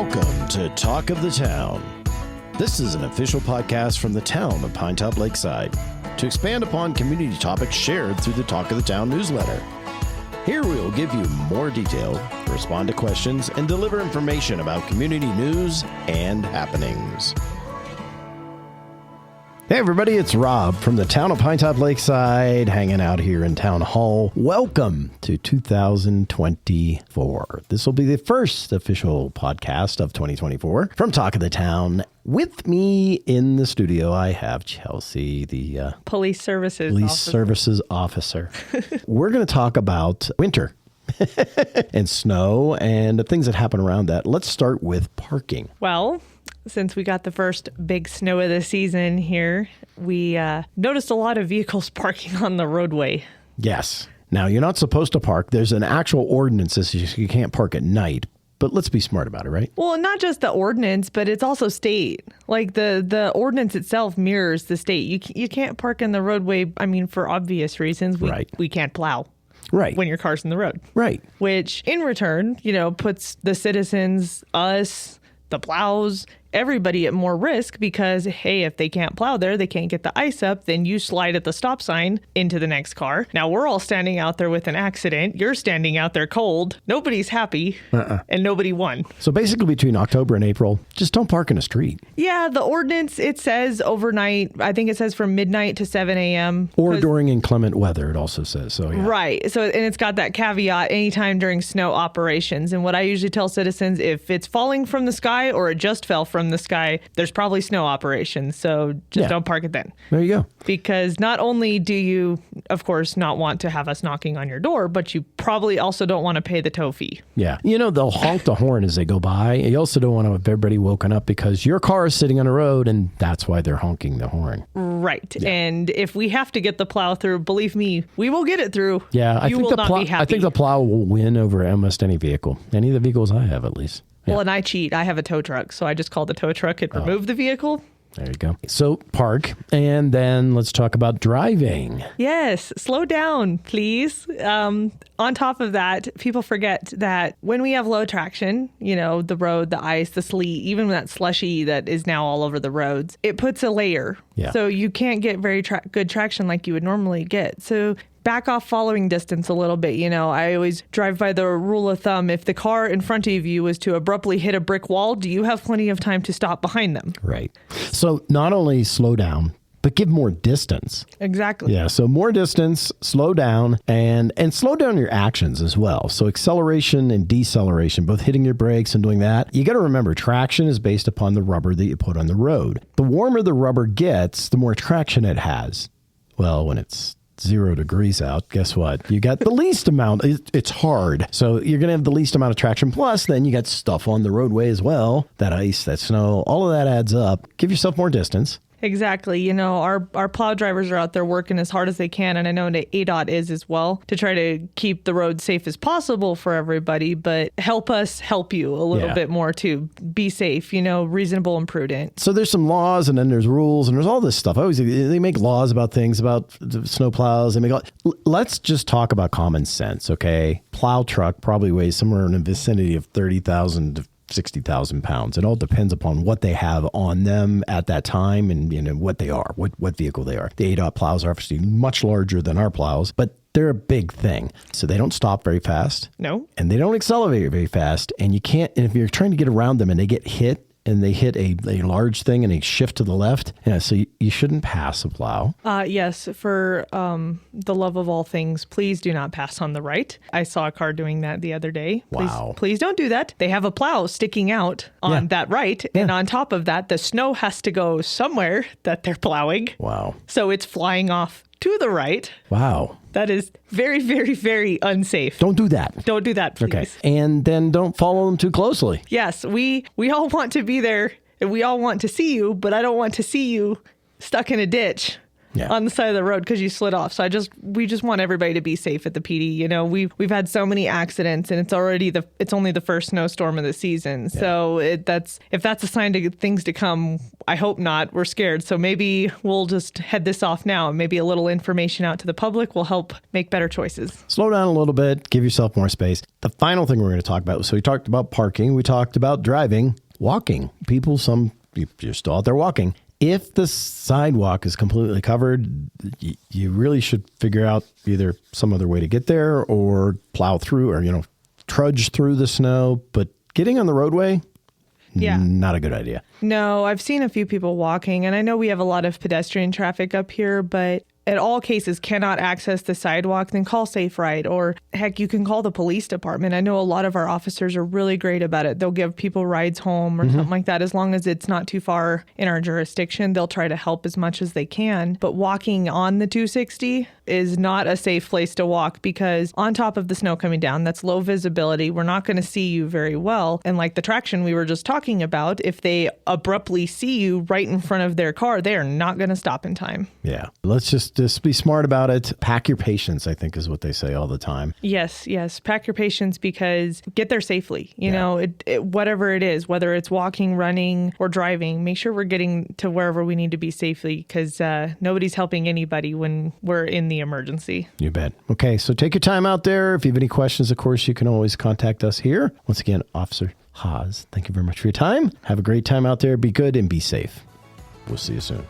Welcome to Talk of the Town. This is an official podcast from the town of Pinetop-Lakeside to expand upon community topics shared through the Talk of the Town newsletter. Here we will give you more detail, respond to questions, and deliver information about community news and happenings. Hey everybody, it's Rob from the town of Pinetop-Lakeside, hanging out here in Town Hall. Welcome to 2024. This will be the first official podcast of 2024 from Talk of the Town. With me in the studio, I have Chelsea, the Police Services Officer. We're going to talk about winter and snow and the things that happen around that. Let's start with parking. Well, since we got the first big snow of the season here, we noticed a lot of vehicles parking on the roadway. Yes. Now, you're not supposed to park. There's an actual ordinance that says you can't park at night. But let's be smart about it, right? Well, not just the ordinance, but it's also state. Like the ordinance itself mirrors the state. You can't park in the roadway, I mean, for obvious reasons. We can't plow. Right. When your car's in the road. Right. Which in return, puts the citizens, us, the plows, everybody at more risk because, hey, if they can't plow there, they can't get the ice up, then you slide at the stop sign into the next car. Now we're all standing out there with an accident. You're standing out there cold. Nobody's happy and nobody won. So basically between October and April, just don't park in the street. Yeah, the ordinance, it says overnight. I think it says from midnight to 7 a.m. Or during inclement weather, it also says. So yeah. Right. So, and it's got that caveat anytime during snow operations. And what I usually tell citizens, if it's falling from the sky or it just fell from the sky, there's probably snow operations. So just don't park it then. There you go. Because not only do you, of course, not want to have us knocking on your door, but you probably also don't want to pay the tow fee. Yeah. They'll honk the horn as they go by. You also don't want to have everybody woken up because your car is sitting on the road and that's why they're honking the horn. Right. Yeah. And if we have to get the plow through, believe me, we will get it through. Yeah. I think the plow will win over almost any vehicle. Any of the vehicles I have, at least. Yeah. Well, and I cheat. I have a tow truck, so I just call the tow truck and remove the vehicle. There you go. So park, and then let's talk about driving. Yes. Slow down, please. On top of that, people forget that when we have low traction, the road, the ice, the sleet, even that slushy that is now all over the roads, it puts a layer. Yeah. So you can't get very good traction like you would normally get. So back off following distance a little bit. I always drive by the rule of thumb. If the car in front of you was to abruptly hit a brick wall, do you have plenty of time to stop behind them? Right. So not only slow down, but give more distance. Exactly. Yeah. So more distance, slow down, and slow down your actions as well. So acceleration and deceleration, both hitting your brakes and doing that. You got to remember, traction is based upon the rubber that you put on the road. The warmer the rubber gets, the more traction it has. Well, when it's 0 degrees out, guess what? You got the least amount. It's hard. So you're going to have the least amount of traction. Plus, then you got stuff on the roadway as well. That ice, that snow, all of that adds up. Give yourself more distance. Exactly. Our plow drivers are out there working as hard as they can. And I know ADOT is as well to try to keep the road safe as possible for everybody. But help us help you a little bit more to be safe, reasonable and prudent. So there's some laws and then there's rules and there's all this stuff. They make laws about things, about snow plows. Let's just talk about common sense, okay? Plow truck probably weighs somewhere in the vicinity of 30,000 to 60,000 pounds. It all depends upon what they have on them at that time and what they are, what vehicle they are. The ADOT plows are obviously much larger than our plows, but they're a big thing. So they don't stop very fast. No. And they don't accelerate very fast. And you can't, and if you're trying to get around them and they get hit, and they hit a large thing and they shift to the left. So you shouldn't pass a plow. Yes, for the love of all things, please do not pass on the right. I saw a car doing that the other day. Wow. Please don't do that. They have a plow sticking out on that right. Yeah. And on top of that, the snow has to go somewhere that they're plowing. Wow. So it's flying off to the right. Wow. That is very, very, very unsafe. Don't do that. Don't do that, please. Okay. And then don't follow them too closely. Yes, we all want to be there and we all want to see you, but I don't want to see you stuck in a ditch on the side of the road because you slid off. So we just want everybody to be safe at the PD. You know, we've had so many accidents, and it's only the first snowstorm of the season. Yeah. So if that's a sign to things to come, I hope not. We're scared. So maybe we'll just head this off now, and maybe a little information out to the public will help make better choices. Slow down a little bit, give yourself more space. The final thing we're going to talk about, so we talked about parking, we talked about driving, walking. You're still out there walking. If the sidewalk is completely covered, you really should figure out either some other way to get there or plow through or, trudge through the snow. But getting on the roadway, not a good idea. No, I've seen a few people walking, and I know we have a lot of pedestrian traffic up here, but at all cases cannot access the sidewalk, then call Safe Ride, or heck, you can call the police department. I know a lot of our officers are really great about it. They'll give people rides home or something like that. As long as it's not too far in our jurisdiction, they'll try to help as much as they can. But walking on the 260 is not a safe place to walk because on top of the snow coming down, that's low visibility. We're not going to see you very well. And like the traction we were just talking about, if they abruptly see you right in front of their car, they are not going to stop in time. Yeah. Let's just be smart about it. Pack your patience, I think is what they say all the time. Yes. Pack your patience because get there safely. You know, whatever it is, whether it's walking, running, or driving, make sure we're getting to wherever we need to be safely because nobody's helping anybody when we're in the emergency. You bet. Okay, so take your time out there. If you have any questions, of course, you can always contact us here. Once again, Officer Haas, thank you very much for your time. Have a great time out there. Be good and be safe. We'll see you soon.